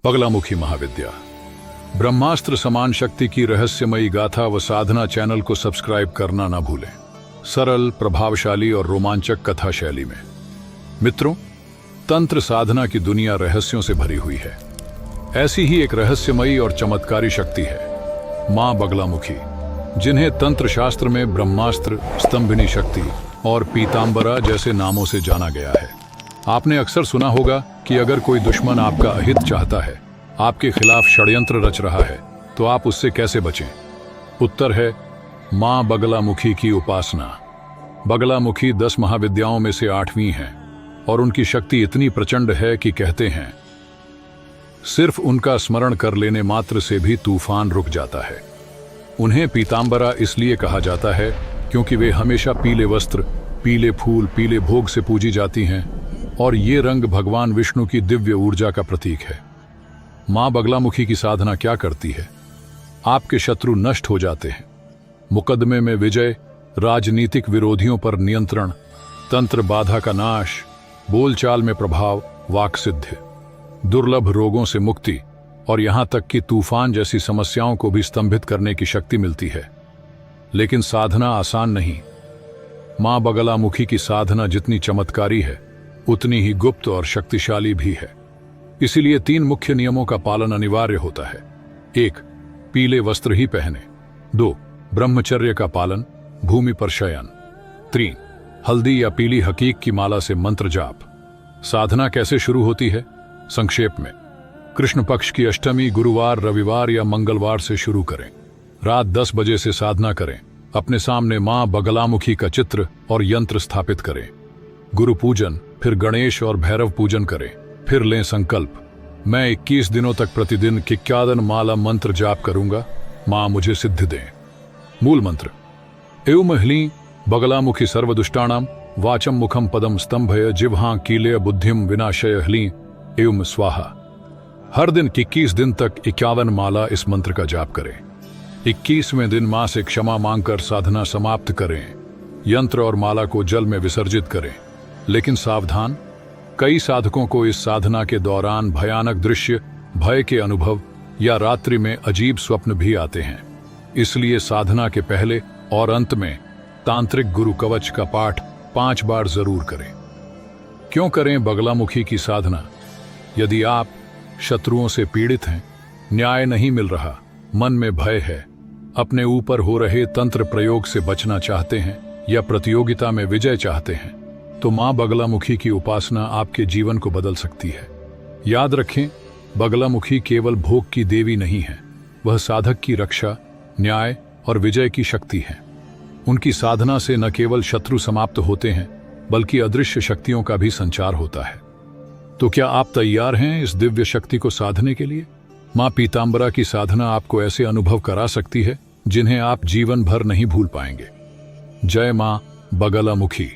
बगलामुखी महाविद्या ब्रह्मास्त्र समान शक्ति की रहस्यमयी गाथा व साधना चैनल को सब्सक्राइब करना ना भूलें। सरल, प्रभावशाली और रोमांचक कथा शैली में। मित्रों, तंत्र साधना की दुनिया रहस्यों से भरी हुई है। ऐसी ही एक रहस्यमयी और चमत्कारी शक्ति है मां बगलामुखी, जिन्हें तंत्र शास्त्र में ब्रह्मास्त्र, स्तंभिनी शक्ति और पीतांबरा जैसे नामों से जाना गया है। आपने अक्सर सुना होगा कि अगर कोई दुश्मन आपका अहित चाहता है, आपके खिलाफ षड्यंत्र रच रहा है, तो आप उससे कैसे बचें? उत्तर है मां बगलामुखी की उपासना। बगलामुखी 10 महाविद्याओं में से 8वीं है और उनकी शक्ति इतनी प्रचंड है कि कहते हैं सिर्फ उनका स्मरण कर लेने मात्र से भी तूफान रुक जाता है। उन्हें पीतांबरा इसलिए कहा जाता है क्योंकि वे हमेशा पीले वस्त्र, पीले फूल, पीले भोग से पूजी जाती हैं और ये रंग भगवान विष्णु की दिव्य ऊर्जा का प्रतीक है। मां बगलामुखी की साधना क्या करती है? आपके शत्रु नष्ट हो जाते हैं, मुकदमे में विजय, राजनीतिक विरोधियों पर नियंत्रण, तंत्र बाधा का नाश, बोलचाल में प्रभाव, वाक सिद्धि, दुर्लभ रोगों से मुक्ति और यहां तक कि तूफान जैसी समस्याओं को भी स्तंभित करने की शक्ति मिलती है। लेकिन साधना आसान नहीं। मां बगलामुखी की साधना जितनी चमत्कारी है, उतनी ही गुप्त और शक्तिशाली भी है। इसीलिए 3 मुख्य नियमों का पालन अनिवार्य होता है। 1. पीले वस्त्र ही पहने। 2. ब्रह्मचर्य का पालन, भूमि पर शयन। 3. हल्दी या पीली हकीक की माला से मंत्र जाप। साधना कैसे शुरू होती है? संक्षेप में, कृष्ण पक्ष की अष्टमी, गुरुवार, रविवार या मंगलवार से शुरू करें। रात 10 बजे से साधना करें। अपने सामने मां बगलामुखी का चित्र और यंत्र स्थापित करें। गुरु पूजन, फिर गणेश और भैरव पूजन करें। फिर लें संकल्प, मैं 21 दिनों तक प्रतिदिन 51 माला मंत्र जाप करूंगा, मां मुझे सिद्धि दें। मूल मंत्र: एवं ह्लीं बगलामुखी सर्वदुष्टाणाम वाचम मुखम पदम स्तंभय जिह्वां कीलय बुद्धिम विनाशय ह्लीं एवं स्वाहा। हर दिन 21 दिन तक 51 माला इस मंत्र का जाप करें। 21वें दिन मां से क्षमा मांगकर साधना समाप्त करें। यंत्र और माला को जल में विसर्जित करें। लेकिन सावधान, कई साधकों को इस साधना के दौरान भयानक दृश्य, भय के अनुभव या रात्रि में अजीब स्वप्न भी आते हैं। इसलिए साधना के पहले और अंत में तांत्रिक गुरु कवच का पाठ 5 बार जरूर करें। क्यों करें बगलामुखी की साधना? यदि आप शत्रुओं से पीड़ित हैं, न्याय नहीं मिल रहा, मन में भय है, अपने ऊपर हो रहे तंत्र प्रयोग से बचना चाहते हैं या प्रतियोगिता में विजय चाहते हैं, तो मां बगलामुखी की उपासना आपके जीवन को बदल सकती है। याद रखें, बगलामुखी केवल भोग की देवी नहीं है, वह साधक की रक्षा, न्याय और विजय की शक्ति है। उनकी साधना से न केवल शत्रु समाप्त होते हैं, बल्कि अदृश्य शक्तियों का भी संचार होता है। तो क्या आप तैयार हैं इस दिव्य शक्ति को साधने के लिए? मां पीतांबरा की साधना आपको ऐसे अनुभव करा सकती है जिन्हें आप जीवन भर नहीं भूल पाएंगे। जय मां बगलामुखी।